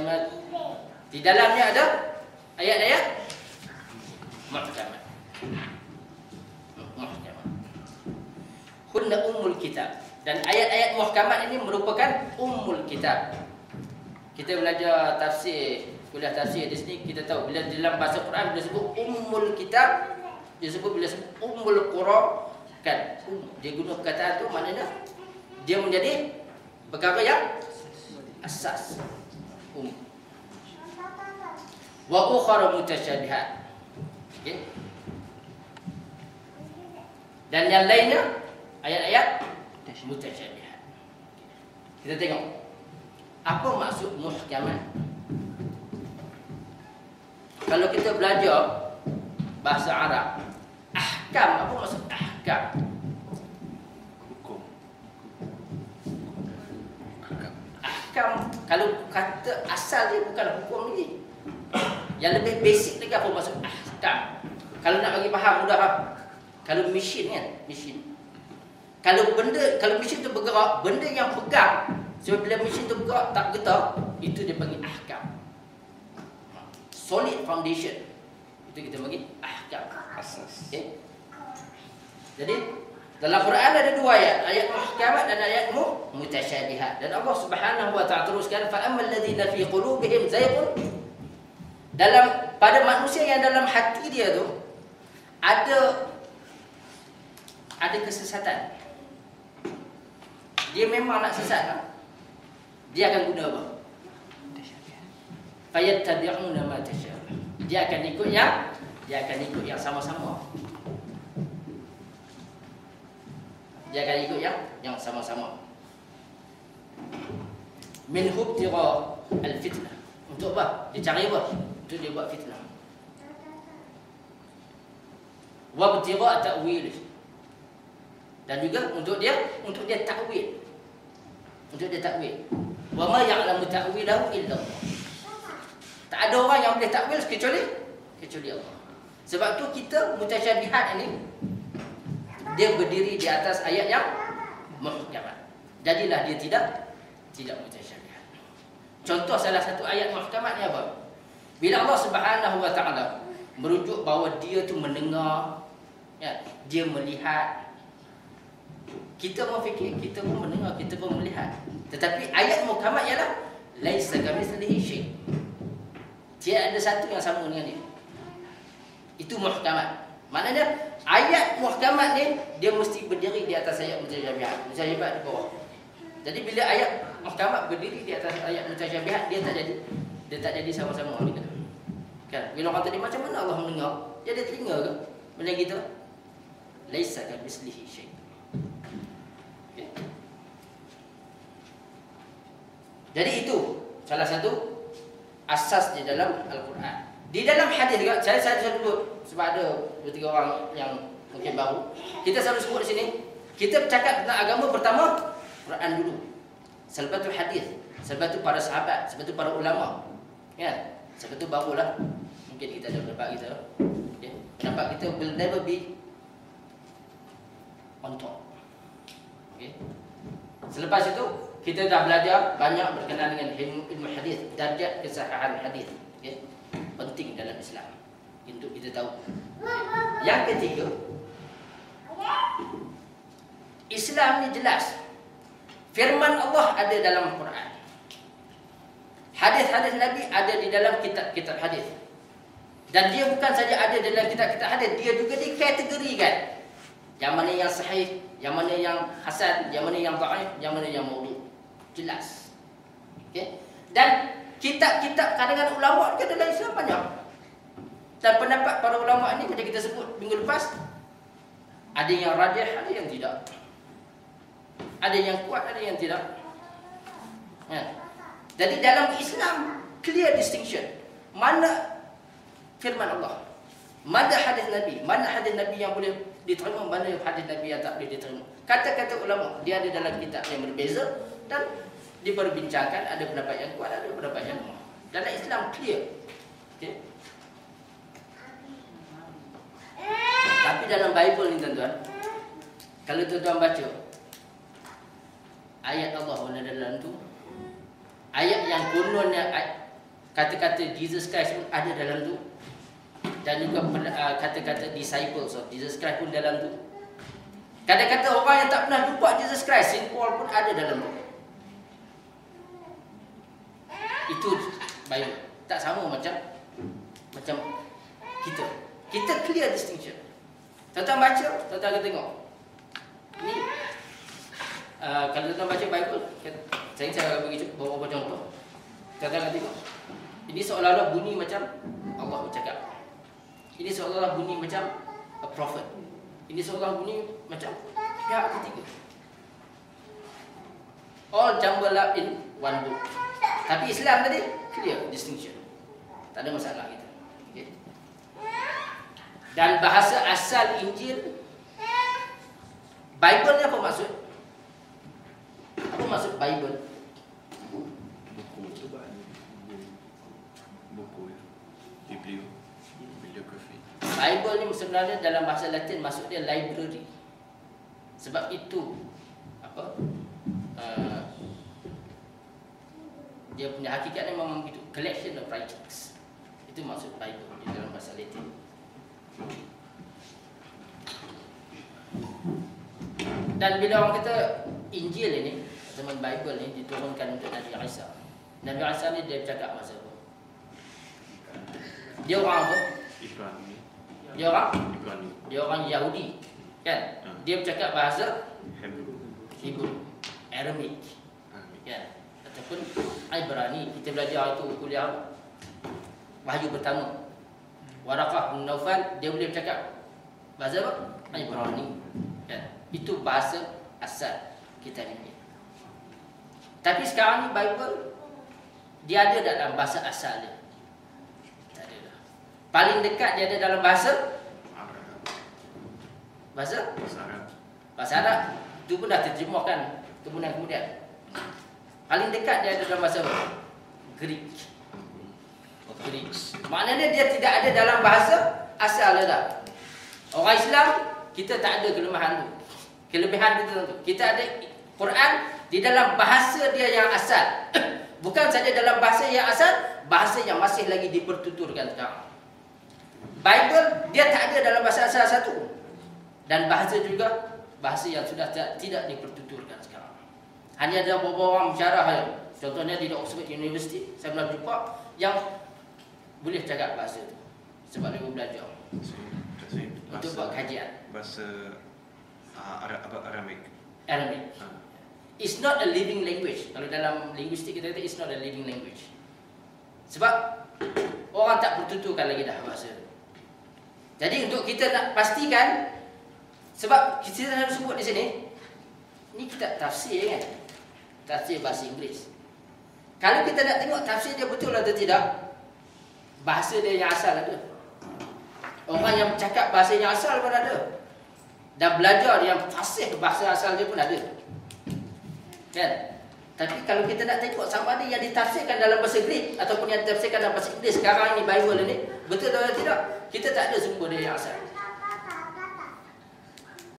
muhkamat. Di dalamnya ada ayat-ayat muhkamat. Hunna ummul kitab. Dan ayat-ayat muhkamat ini merupakan ummul kitab. Kita belajar tafsir, kuliah tafsir di sini, kita tahu bila dalam bahasa Quran bila sebut ummul kitab, dia sebut bila sebut ummul qura kan. Dia guna perkataan tu maknanya dia menjadi perkara yang asas. Wa ukhra mutasyabihat. Okey. Dan yang lainnya ayat-ayat mutasyabihat. Kita tengok apa maksud muhkamat. Kalau kita belajar bahasa Arab, ahkam, apa maksud ahkam? Hukum. Ahkam, kalau kata asal dia bukan hukum lagi. Yang lebih basic lagi apa maksud ahkam. Kalau nak bagi faham mudah lah. Kalau mesin kan, mesin. Kalau mesin tu bergerak, benda yang pegang, sebab bila mesin tu bergerak tak getar, itu dia panggil ahkam. Solid foundation, itu kita panggil ahkam, Asas. okay? Jadi dalam Quran ada dua ayat, ayat muhkamat dan ayat mutasyabihat. Dan Allah Subhanahu wa taala teruskan, fa ammal ladzina fi qulubihim zayghun, dalam pada manusia yang dalam hati dia tu ada kesesatan. Dia memang nak sesat lah. Dia akan guna apa? Fayattabi'una ma tasyabbah. Dia akan ikut yang sama-sama. Dia akan ikut yang sama-sama. Min hubtira al-fitnah. Untuk apa? Dia cari apa? Untuk dia buat fitnah. Wa ibtigha' ta'wil. Dan juga untuk dia takwil. Untuk dia takwil. Wa ma ya'lamu ta'wilahu illa Allah. Tak ada orang yang boleh takwil kecuali Allah. Sebab tu kita mutasyabihat ini dia berdiri di atas ayat yang muhkamat. Jadilah dia tidak mutasyabihat. Contoh salah satu ayat muhkamat ni apa? Bila Allah Subhanahu wa taala merujuk bahawa dia tu mendengar, ya, dia melihat. Kita mau fikir, kita pun mendengar, kita pun melihat. Tetapi ayat muhkamat ialah laisa kamitslihi syai'. Tiada ada satu yang sama dengan dia. Itu muhkamat. Maknanya ayat muhkamat ni dia mesti berdiri di atas ayat mutasyabihat. Mutasyabihat di bawah. Jadi bila ayat muhkamat berdiri di atas ayat mutasyabihat, dia tak jadi sama-sama orang kata. Kan? Bila orang tadi macam mana Allah mendengar? Dia ada telinga ke? Benda kita laisa kamitslihi syai'. Jadi itu salah satu asas di dalam Al-Quran. Di dalam hadis juga, saya sebut sebab ada 2-3 orang yang mungkin baru. Kita selalu sebut di sini, kita bercakap tentang agama pertama Quran dulu. Selepas tu hadis, selepas tu para sahabat, selepas tu para ulama. Ya, selepas tu barulah mungkin kita ada pendapat kita. Okay. Pendapat kita will never be on top. Okay. Selepas itu kita dah belajar banyak berkenaan dengan ilmu hadis, darjat kesahihan hadis. Okay. Penting dalam Islam untuk kita tahu. Yang ketiga, Islam ni jelas. Firman Allah ada dalam Quran. Hadis-hadis Nabi ada di dalam kitab-kitab hadis. Dan dia bukan saja ada dalam kitab-kitab hadis, dia juga dikategorikan. Yang mana yang sahih, yang mana yang hasan, yang mana yang dhaif, yang mana yang maudhu'. Jelas. Okey. Dan kitab-kitab kalangan ulama juga dalam Islam banyak. Dan pendapat para ulama ini macam kita sebut minggu lepas, ada yang rajih, ada yang tidak. Ada yang kuat, ada yang tidak. Ya. Jadi dalam Islam clear distinction. Mana firman Allah, mana hadis Nabi, mana hadis Nabi yang boleh diterima, mana hadis Nabi yang tak boleh diterima. Kata-kata ulama dia ada dalam kitab yang berbeza dan diperbincangkan, ada pendapat yang kuat, ada pendapat yang lemah. Dalam Islam clear. Okay. Tapi dalam Bible ni tuan-tuan, kalau tuan-tuan baca ayat Allah dalam tu, ayat yang kononnya kata-kata Jesus Christ pun ada dalam tu. Dan juga kata-kata disciples of Jesus Christ pun dalam tu. Kata-kata orang yang tak pernah jumpa Jesus Christ, Saint Paul pun ada dalam tu. Itu Bible. Tak sama macam kita. Kita clear distinction. Tuan-tuan baca, tuan-tuan akan tengok. Ni kalau tuan-tuan baca Bible, saya akan bagi beberapa contoh. Tuan-tuan akan tengok. Ini seolah-olah bunyi macam Allah bercakap. Ini seolah-olah bunyi macam a prophet. Ini seolah-olah bunyi macam pihak ketiga. All jumbled up in one book. Tapi Islam tadi clear distinction. Tak ada masalah kita. Okay. Dan bahasa asal Injil, Bible ni apa maksud? Apa maksud Bible? Buku ya. Bibliografi. Bible ni sebenarnya dalam bahasa Latin maksud dia library. Sebab itu apa? Dia punya hakikatnya memang begitu, collection of writings. Itu maksud Bible di dalam bahasa Latin. Dan bila orang kata Injil ini, atau Bible ni diturunkan untuk Nabi Isa. Nabi Isa ni dia bercakap masa apa? Dia orang apa? Ibrani. Dia orang? Ibrani. Dia orang Yahudi, kan? Dia bercakap bahasa Hebrew, Aramaic, kan? Ataupun Ibrani. Kita belajar itu kuliah Wahyu pertama. Waraqah bin Naufal, dia boleh bercakap bahasa apa? Ibrani, kan? Itu bahasa asal kita ni. Tapi sekarang ni Bible dia ada dalam bahasa asal dia. Tak ada dah. Paling dekat dia ada dalam bahasa Bahasa Arab. Itu pun dah terjemahkan kemudian. Paling dekat dia ada dalam bahasa Greek. Maknanya dia tidak ada dalam bahasa asal dah. Orang Islam kita tak ada kelemahan tu. Kelebihan kita tu. Kita ada Quran di dalam bahasa dia yang asal. Bukan saja dalam bahasa yang asal, bahasa yang masih lagi dipertuturkan sekarang. Bible dia tak ada dalam bahasa asal satu. Dan bahasa juga bahasa yang sudah tidak dipertuturkan sekarang. Hanya ada beberapa orang mensyarah saja. Contohnya di Oxford University, saya pernah jumpa yang boleh cakap bahasa itu sebab dia belajar untuk buat kajian. Bahasa Aramaic. It's not a living language. Kalau dalam linguistik kita kata it's not a living language. Sebab orang tak bertuturkan lagi dah bahasa itu. Jadi untuk kita nak pastikan, sebab kita dah sebut di sini, ni kitab tafsir kan, tafsir bahasa Inggeris. Kalau kita nak tengok tafsir dia betul atau tidak, bahasa dia yang asal ada. Orang yang bercakap bahasa yang asal pun ada. Dan belajar yang fasih bahasa asal dia pun ada. Kan? Tapi kalau kita nak tengok sama ada yang ditafsirkan dalam bahasa Greek ataupun yang ditafsirkan dalam bahasa Inggeris sekarang ni Bible ni, betul atau tidak, kita tak ada sumber dia yang asal.